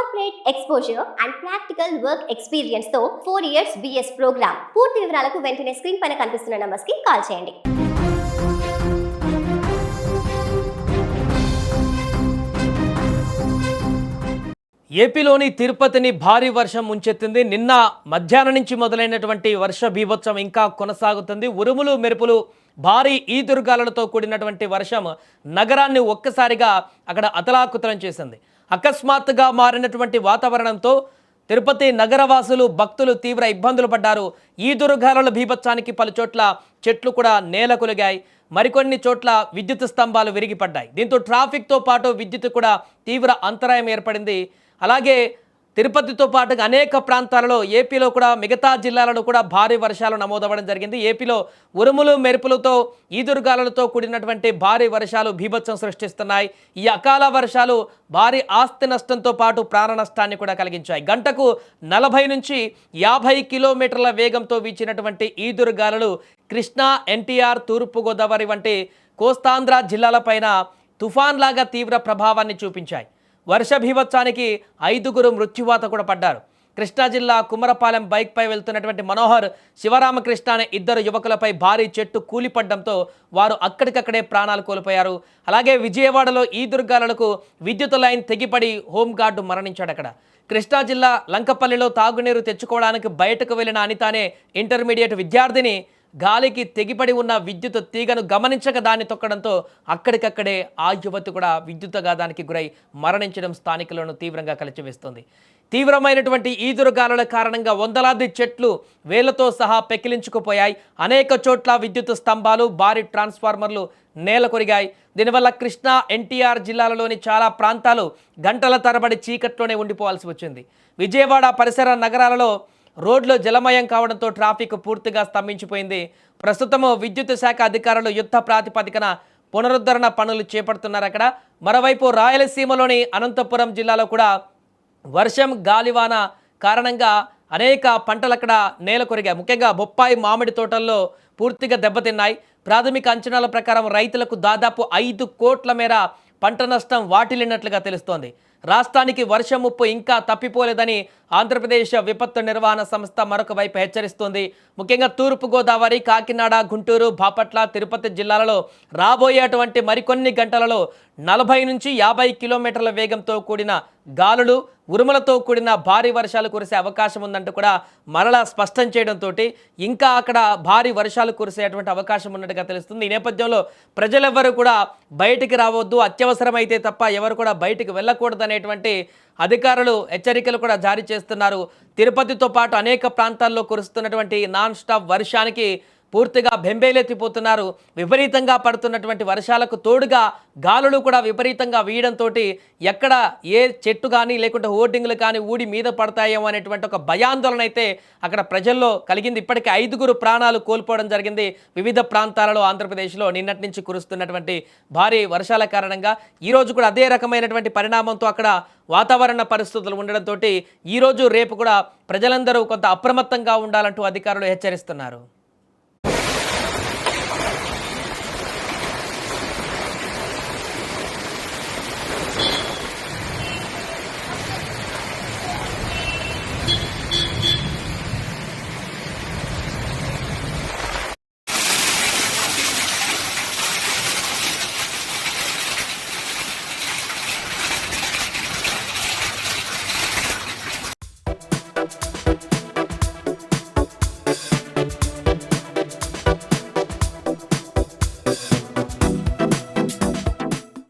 Corporate exposure and practical work experience తో 4 years BS programme. పూర్తి వివరాలకు వెంటనే స్క్రీన్ పైన కనిపిస్తున్న నంబర్స్ కి కాల్ చేయండి. ఏపీలోని తిరుపతిని భారీ వర్షం ముంచెత్తింది. నిన్న మధ్యాహ్నం నుంచి మొదలైనటువంటి వర్ష బీభత్సం ఇంకా కొనసాగుతుంది. ఉరుములు మెరుపులు భారీ ఈదురుగాలులతో కూడినటువంటి వర్షం నగరాన్ని ఒక్కసారిగా అక్కడ అతలాకుతలం చేసింది. అకస్మాత్తుగా మారినటువంటి వాతావరణంతో తిరుపతి నగరవాసులు భక్తులు తీవ్ర ఇబ్బందులు పడ్డారు. ఈదురుగాలుల బీభత్సానికి పలు చోట్ల చెట్లు కూడా నేలకొలిగాయి. మరికొన్ని చోట్ల విద్యుత్ స్తంభాలు విరిగిపడ్డాయి. దీంతో ట్రాఫిక్తో పాటు విద్యుత్ కూడా తీవ్ర అంతరాయం ఏర్పడింది. అలాగే తిరుపతితో పాటుగా అనేక ప్రాంతాలలో ఏపీలో కూడా మిగతా జిల్లాలలో కూడా భారీ వర్షాలు నమోదవ్వడం జరిగింది. ఏపీలో ఉరుములు మెరుపులతో ఈదురుగాలులతో కూడినటువంటి భారీ వర్షాలు బీభత్సం సృష్టిస్తున్నాయి. ఈ అకాల వర్షాలు భారీ ఆస్తి నష్టంతో పాటు ప్రాణ నష్టాన్ని కూడా కలిగించాయి. గంటకు 40 నుంచి 50 కిలోమీటర్ల వేగంతో వీచినటువంటి ఈదురుగాలులు కృష్ణా, ఎన్టీఆర్, తూర్పుగోదావరి వంటి కోస్తాంధ్ర జిల్లాలపైన తుఫాన్ లాగా తీవ్ర ప్రభావాన్ని చూపించాయి. వర్ష బీభత్సానికి 5గురు మృత్యువాత కూడా పడ్డారు. కృష్ణా జిల్లా కుమ్మరపాలెం బైక్పై వెళ్తున్నటువంటి మనోహర్, శివరామకృష్ణ అనే 2 యువకులపై భారీ చెట్టు కూలిపడ్డంతో వారు అక్కడికక్కడే ప్రాణాలు కోల్పోయారు. అలాగే విజయవాడలో ఈదురుగాలులకు విద్యుత్ లైన్ తెగిపడి హోంగార్డు మరణించాడు. అక్కడ కృష్ణా జిల్లా లంకపల్లిలో తాగునీరు తెచ్చుకోవడానికి బయటకు వెళ్లిన అనిత అనే ఇంటర్మీడియట్ విద్యార్థిని గాలికి తెగిపడి ఉన్న విద్యుత్ తీగను గమనించక దాన్ని తొక్కడంతో అక్కడికక్కడే ఆ యువతి కూడా విద్యుత్ఘాతానికి గురై మరణించడం స్థానికులను తీవ్రంగా కలిచివేస్తుంది. తీవ్రమైనటువంటి ఈదురుగాలుల కారణంగా వందలాది చెట్లు వేళ్లతో సహా పెకిలించుకుపోయాయి. అనేక చోట్ల విద్యుత్ స్తంభాలు, భారీ ట్రాన్స్ఫార్మర్లు నేలకొరిగాయి. దీనివల్ల కృష్ణా, ఎన్టీఆర్ జిల్లాలలోని చాలా ప్రాంతాలు గంటల తరబడి చీకట్లోనే ఉండిపోవాల్సి వచ్చింది. విజయవాడ పరిసర నగరాలలో రోడ్లు జలమయం కావడంతో ట్రాఫిక్ పూర్తిగా స్తంభించిపోయింది. ప్రస్తుతం విద్యుత్ శాఖ అధికారులు యుద్ధ ప్రాతిపదికన పునరుద్ధరణ పనులు చేపడుతున్నారు. అక్కడ మరోవైపు రాయలసీమలోని అనంతపురం జిల్లాలో కూడా వర్షం, గాలివాన కారణంగా అనేక పంటలు అక్కడ నేలకొరిగాయి. ముఖ్యంగా బొప్పాయి, మామిడి తోటల్లో పూర్తిగా దెబ్బతిన్నాయి. ప్రాథమిక అంచనాల ప్రకారం రైతులకు దాదాపు 5 కోట్ల మేర పంట నష్టం వాటిల్లినట్లుగా తెలుస్తోంది. రాష్ట్రానికి వర్షం ముప్పు ఇంకా తప్పిపోలేదని ఆంధ్రప్రదేశ్ విపత్తు నిర్వహణ సంస్థ మరొక వైపు హెచ్చరిస్తోంది. ముఖ్యంగా తూర్పుగోదావరి, కాకినాడ, గుంటూరు, బాపట్ల, తిరుపతి జిల్లాలలో రాబోయేటువంటి మరికొన్ని గంటలలో 40 నుంచి 50 కిలోమీటర్ల వేగంతో కూడిన గాలులు, ఉరుములతో కూడిన భారీ వర్షాలు కురిసే అవకాశం ఉందంటూ కూడా మరలా స్పష్టం చేయడంతో ఇంకా అక్కడ భారీ వర్షాలు కురిసేటువంటి అవకాశం ఉన్నట్టుగా తెలుస్తుంది. ఈ నేపథ్యంలో ప్రజలెవరూ కూడా బయటికి రావద్దు, అత్యవసరమైతే తప్ప ఎవరు కూడా బయటికి వెళ్ళకూడదు అనేటువంటి అధికారులు హెచ్చరికలు కూడా జారీ చేస్తున్నారు. తిరుపతితో పాటు అనేక ప్రాంతాల్లో కురుస్తున్నటువంటి నాన్ స్టాప్ వర్షానికి పూర్తిగా బెంబేలెత్తిపోతున్నారు. విపరీతంగా పడుతున్నటువంటి వర్షాలకు తోడుగా గాలులు కూడా విపరీతంగా వీయడంతో ఎక్కడ ఏ చెట్టు కానీ లేకుంటే హోర్డింగ్లు కానీ ఊడి మీద పడతాయేమో అనేటువంటి ఒక భయాందోళన అయితే అక్కడ ప్రజల్లో కలిగింది. ఇప్పటికే 5గురు ప్రాణాలు కోల్పోవడం జరిగింది. వివిధ ప్రాంతాలలో ఆంధ్రప్రదేశ్లో నిన్నటి నుంచి కురుస్తున్నటువంటి భారీ వర్షాల కారణంగా ఈరోజు కూడా అదే రకమైనటువంటి పరిణామంతో అక్కడ వాతావరణ పరిస్థితులు ఉండడంతో ఈరోజు రేపు కూడా ప్రజలందరూ కొంత అప్రమత్తంగా ఉండాలంటూ అధికారులు హెచ్చరిస్తున్నారు.